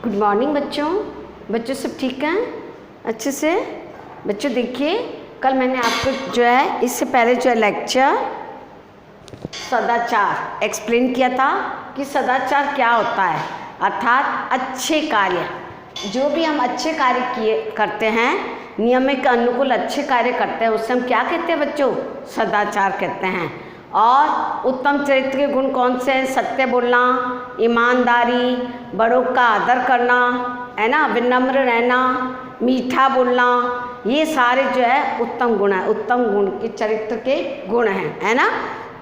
Good morning बच्चों सब ठीक हैं अच्छे से। बच्चों देखिए, कल मैंने आपको जो है इससे पहले जो है लेक्चर सदाचार एक्सप्लेन किया था कि सदाचार क्या होता है, अर्थात अच्छे कार्य, जो भी हम अच्छे कार्य करते हैं, नियम के अनुकूल अच्छे कार्य करते हैं, उससे हम क्या कहते हैं बच्चों? सदाचार कहते हैं। और उत्तम चरित्र के गुण कौन से हैं? सत्य बोलना, ईमानदारी, बड़ों का आदर करना, है ना, विनम्र रहना, मीठा बोलना, ये सारे जो है उत्तम गुण है, उत्तम गुण के चरित्र के गुण हैं, है ना।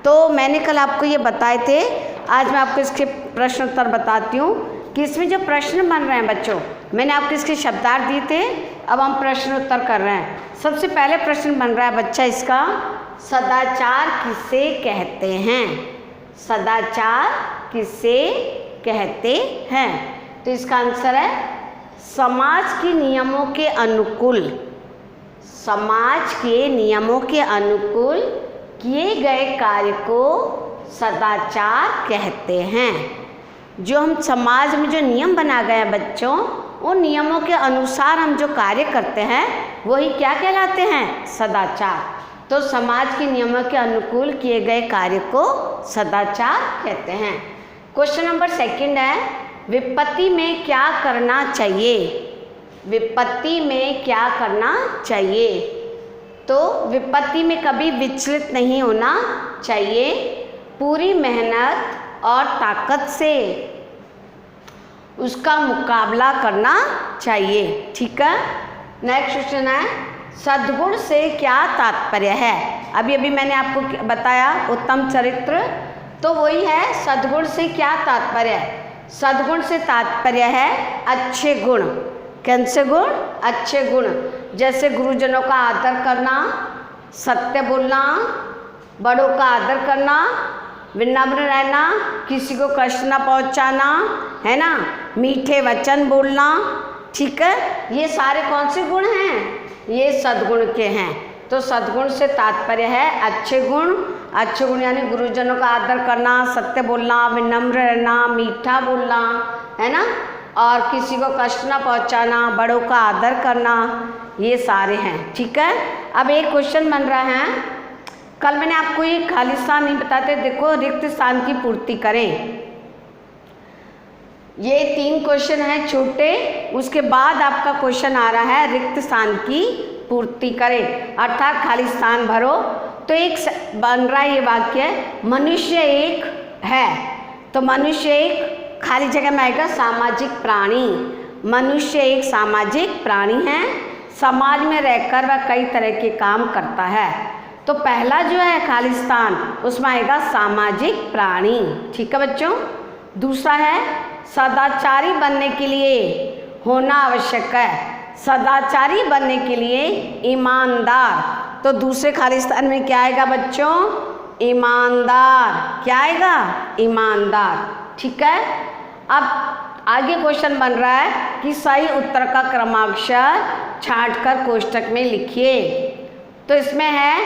तो मैंने कल आपको ये बताए थे, आज मैं आपको इसके प्रश्न उत्तर बताती हूँ कि इसमें जो प्रश्न बन रहे हैं बच्चों, मैंने आपको इसके शब्दार्थ दिए थे, अब हम प्रश्न उत्तर कर रहे हैं। सबसे पहले प्रश्न बन रहा है बच्चा इसका, सदाचार किसे कहते हैं? सदाचार किसे कहते हैं? तो इसका आंसर है समाज के नियमों के अनुकूल, समाज के नियमों के अनुकूल किए गए कार्य को सदाचार कहते हैं। जो हम समाज में जो नियम बना गए हैं बच्चों, उन नियमों के अनुसार हम जो कार्य करते हैं वही क्या कहलाते हैं? सदाचार। तो समाज के नियमों के अनुकूल किए गए कार्य को सदाचार कहते हैं। क्वेश्चन नंबर 2 है, विपत्ति में क्या करना चाहिए? विपत्ति में क्या करना चाहिए? तो विपत्ति में कभी विचलित नहीं होना चाहिए, पूरी मेहनत और ताकत से उसका मुकाबला करना चाहिए। ठीक है। नेक्स्ट क्वेश्चन है, सद्गुण से क्या तात्पर्य है? अभी अभी मैंने आपको बताया उत्तम चरित्र, तो वही है सद्गुण से क्या तात्पर्य है? सद्गुण से तात्पर्य है अच्छे गुण। कौन से गुण? अच्छे गुण, जैसे गुरुजनों का आदर करना, सत्य बोलना, बड़ों का आदर करना, विनम्र रहना, किसी को कष्ट न पहुंचाना, है ना, मीठे वचन बोलना। ठीक है, ये सारे कौन से गुण हैं? ये सद्गुण के हैं। तो सद्गुण से तात्पर्य है अच्छे गुण। अच्छे गुण यानी गुरुजनों का आदर करना, सत्य बोलना, विनम्र रहना, मीठा बोलना, है ना, और किसी को कष्ट न पहुंचाना, बड़ों का आदर करना, ये सारे हैं। ठीक है। अब एक क्वेश्चन बन रहा है, कल मैंने आपको ये खाली स्थान नहीं बताते, देखो रिक्त स्थान की पूर्ति करें। ये 3 क्वेश्चन हैं छोटे, उसके बाद आपका क्वेश्चन आ रहा है रिक्त स्थान की पूर्ति करें, अर्थात खाली स्थान भरो। तो एक बन रहा है ये वाक्य, मनुष्य एक है, तो मनुष्य एक खाली जगह में आएगा सामाजिक प्राणी। मनुष्य एक सामाजिक प्राणी है, समाज में रहकर वह कई तरह के काम करता है। तो पहला जो है खाली स्थान, उसमें आएगा सामाजिक प्राणी। ठीक है बच्चों। दूसरा है सदाचारी बनने के लिए होना आवश्यक है, सदाचारी बनने के लिए ईमानदार। तो दूसरे खाली स्थान में क्या आएगा बच्चों? ईमानदार। क्या आएगा? ईमानदार। ठीक है। अब आगे क्वेश्चन बन रहा है कि सही उत्तर का क्रमाक्षर छांटकर कोष्टक में लिखिए। तो इसमें है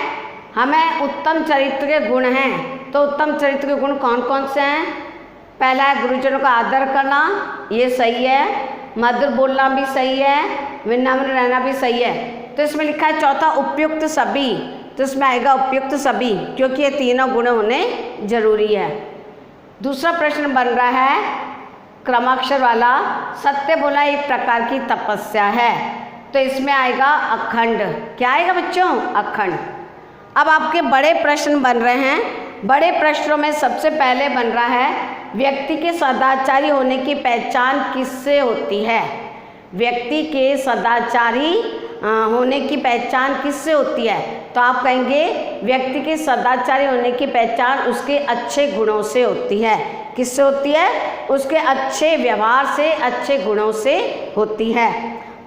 हमें उत्तम चरित्र के गुण हैं, तो उत्तम चरित्र के गुण कौन कौन से हैं? पहला है गुरुजनों का आदर करना, ये सही है, मधुर बोलना भी सही है, विनम्र रहना भी सही है। तो इसमें लिखा है चौथा उपयुक्त सभी, तो इसमें आएगा उपयुक्त सभी, क्योंकि ये तीनों गुण होने जरूरी है। दूसरा प्रश्न बन रहा है क्रमाक्षर वाला, सत्य बोलना एक प्रकार की तपस्या है, तो इसमें आएगा अखंड। क्या आएगा बच्चों? अखंड। अब आपके बड़े प्रश्न बन रहे हैं, बड़े प्रश्नों में सबसे पहले बन रहा है व्यक्ति के सदाचारी होने की पहचान किससे होती है? व्यक्ति के सदाचारी होने की पहचान किससे होती है? तो आप कहेंगे व्यक्ति के सदाचारी होने की पहचान उसके अच्छे गुणों से होती है। किससे होती है? उसके अच्छे व्यवहार से, अच्छे गुणों से होती है।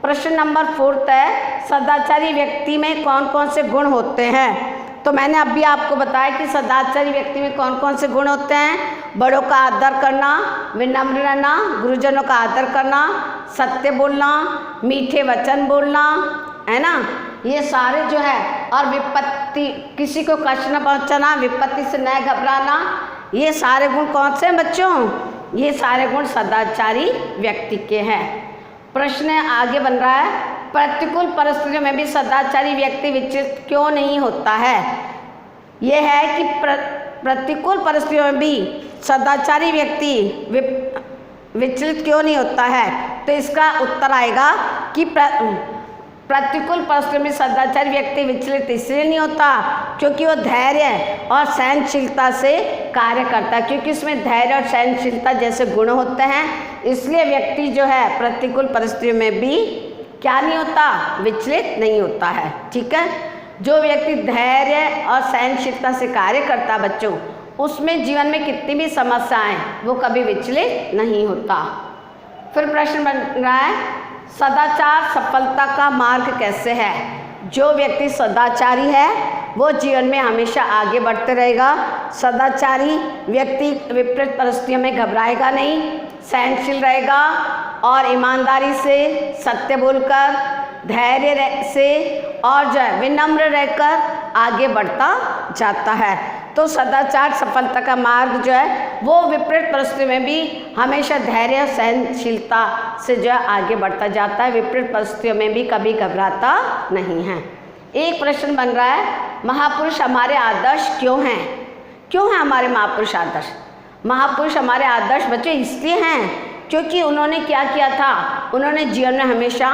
प्रश्न नंबर 4 है, सदाचारी व्यक्ति में कौन कौन से गुण होते हैं? तो मैंने अभी आपको बताया कि सदाचारी व्यक्ति में कौन कौन से गुण होते हैं? बड़ों का आदर करना, विनम्र रहना, गुरुजनों का आदर करना, सत्य बोलना, मीठे वचन बोलना, है ना, ये सारे जो है, और विपत्ति, किसी को कष्ट न पहुंचाना, विपत्ति से न घबराना, ये सारे गुण कौन से हैं बच्चों? ये सारे गुण सदाचारी व्यक्ति के हैं। प्रश्न आगे बन रहा है, प्रतिकूल परिस्थितियों में भी सदाचारी व्यक्ति विचलित क्यों नहीं होता है? ये है कि प्रतिकूल परिस्थितियों में भी सदाचारी व्यक्ति विचलित क्यों नहीं होता है? तो इसका उत्तर आएगा कि प्रतिकूल परिस्थितियों में सदाचारी व्यक्ति विचलित इसलिए नहीं होता क्योंकि वो धैर्य और सहनशीलता से कार्य करता है, क्योंकि इसमें धैर्य और सहनशीलता जैसे गुण होते हैं, इसलिए व्यक्ति जो है प्रतिकूल परिस्थितियों में भी क्या नहीं होता, विचलित नहीं होता है। ठीक है, जो व्यक्ति धैर्य और सहनशीलता से कार्य करता है बच्चों, उसमें जीवन में कितनी भी समस्याएं वो कभी विचलित नहीं होता। फिर प्रश्न बन रहा है, सदाचार सफलता का मार्ग कैसे है? जो व्यक्ति सदाचारी है वो जीवन में हमेशा आगे बढ़ते रहेगा। सदाचारी व्यक्ति विपरीत परिस्थितियों में घबराएगा नहीं, सहनशील रहेगा और ईमानदारी से, सत्य बोलकर, धैर्य से और जो है विनम्र रहकर आगे बढ़ता जाता है। तो सदाचार सफलता का मार्ग जो है वो विपरीत परिस्थिति में भी हमेशा धैर्य और सहनशीलता से जो है आगे बढ़ता जाता है, विपरीत परिस्थितियों में भी कभी घबराता नहीं है। एक प्रश्न बन रहा है, महापुरुष हमारे आदर्श क्यों हैं? क्यों हैं हमारे महापुरुष आदर्श? महापुरुष हमारे आदर्श बच्चों इसलिए हैं क्योंकि उन्होंने क्या किया था, उन्होंने जीवन में हमेशा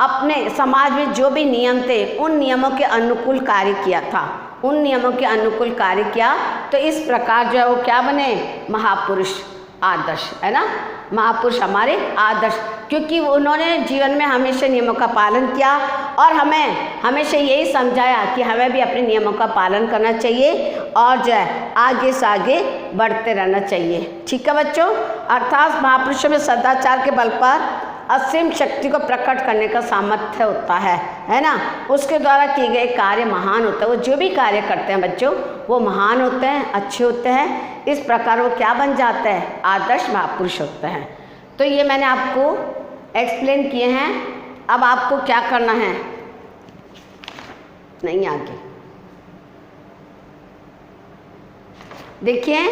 अपने समाज में जो भी नियम थे उन नियमों के अनुकूल कार्य किया था, उन नियमों के अनुकूल कार्य किया। तो इस प्रकार जो है वो क्या बने, महापुरुष आदर्श, है ना। महापुरुष हमारे आदर्श, क्योंकि उन्होंने जीवन में हमेशा नियमों का पालन किया और हमें हमेशा यही समझाया कि हमें भी अपने नियमों का पालन करना चाहिए और जो है आगे से आगे बढ़ते रहना चाहिए। ठीक है बच्चों, अर्थात महापुरुषों में सदाचार के बल पर असीम शक्ति को प्रकट करने का सामर्थ्य होता है ना। उसके द्वारा किए गए कार्य महान होते हैं, वो जो भी कार्य करते हैं बच्चों वो महान होते हैं, अच्छे होते हैं। इस प्रकार वो क्या बन जाते हैं, आदर्श महापुरुष होते हैं। तो ये मैंने आपको एक्सप्लेन किए हैं। अब आपको क्या करना है, नहीं आगे देखिए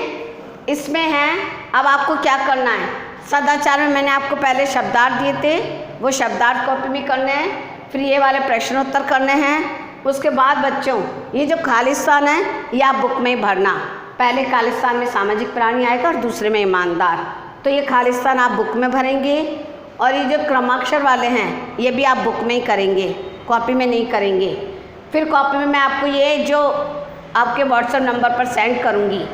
इसमें है। अब आपको क्या करना है, सदाचार में मैंने आपको पहले शब्दार्थ दिए थे, वो शब्दार्थ कॉपी में करने हैं, फिर ये वाले प्रश्नोत्तर करने हैं। उसके बाद बच्चों ये जो खालिस्तान है ये आप बुक में ही भरना। पहले खालिस्तान में सामाजिक प्राणी आएगा और दूसरे में ईमानदार, तो ये खालिस्तान आप बुक में भरेंगे। और ये जो क्रमाक्षर वाले हैं ये भी आप बुक में ही करेंगे, कॉपी में नहीं करेंगे। फिर कॉपी में मैं आपको ये जो आपके व्हाट्सएप नंबर पर सेंड करूँगी,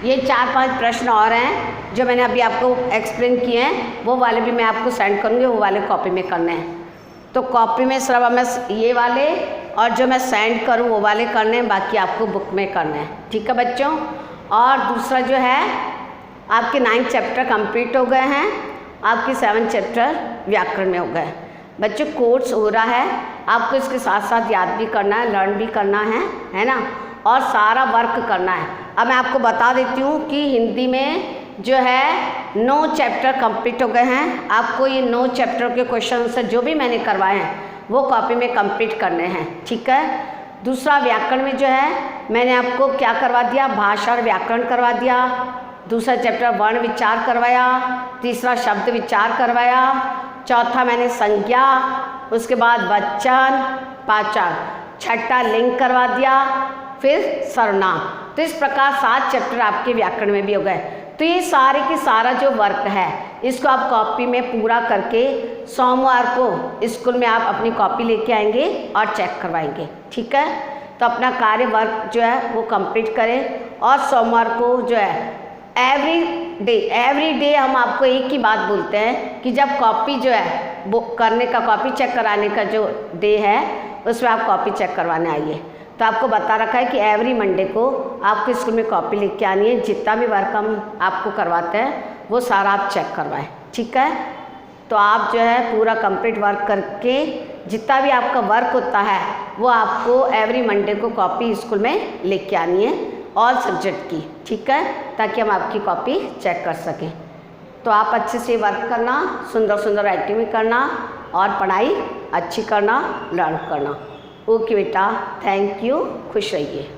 ये 4-5 प्रश्न और हैं जो मैंने अभी आपको एक्सप्लेन किए हैं, वो वाले भी मैं आपको सेंड करूँगी, वो वाले कॉपी में करने हैं। तो कॉपी में सिर्फ मैं ये वाले और जो मैं सेंड करूँ वो वाले करने हैं, बाकी आपको बुक में करने हैं। ठीक है बच्चों। और दूसरा जो है आपके 9 चैप्टर कंप्लीट हो गए हैं, आपके 7 चैप्टर व्याकरण में हो गए। बच्चों कोर्स हो रहा है, आपको इसके साथ साथ याद भी करना है, लर्न भी करना है ना, और सारा वर्क करना है। अब मैं आपको बता देती हूँ कि हिंदी में जो है 9 चैप्टर कंप्लीट हो गए हैं। आपको ये 9 चैप्टर के क्वेश्चन आंसर जो भी मैंने करवाए हैं वो कॉपी में कंप्लीट करने हैं। ठीक है। दूसरा व्याकरण में जो है मैंने आपको क्या करवा दिया, भाषा और व्याकरण करवा दिया। दूसरा चैप्टर वर्ण विचार करवाया, तीसरा शब्द विचार करवाया, चौथा मैंने संज्ञा, उसके बाद वचन, पांचवा छठा लिंग करवा दिया, फिर सर्वनाम। तो इस प्रकार 7 चैप्टर आपके व्याकरण में भी हो गए। तो ये सारे की सारा जो वर्क है इसको आप कॉपी में पूरा करके सोमवार को स्कूल में आप अपनी कॉपी लेके आएंगे और चेक करवाएंगे। ठीक है। तो अपना कार्य वर्क जो है वो कंप्लीट करें और सोमवार को जो है एवरी डे हम आपको एक ही बात बोलते हैं कि जब कॉपी जो है वो करने का, कॉपी चेक कराने का जो डे है उसमें आप कॉपी चेक करवाने आइए। तो आपको बता रखा है कि एवरी मंडे को आपको स्कूल में कॉपी लेके आनी है। जितना भी वर्क हम आपको करवाते हैं वो सारा आप चेक करवाएं। ठीक है। तो आप जो है पूरा कंप्लीट वर्क करके जितना भी आपका वर्क होता है वो आपको एवरी मंडे को कॉपी स्कूल में लेके आनी है, ऑल सब्जेक्ट की। ठीक है, ताकि हम आपकी कॉपी चेक कर सकें। तो आप अच्छे से वर्क करना, सुंदर सुंदर राइटिंग में करना और पढ़ाई अच्छी करना, लर्न करना। ओके बेटा, थैंक यू, खुश रहिए।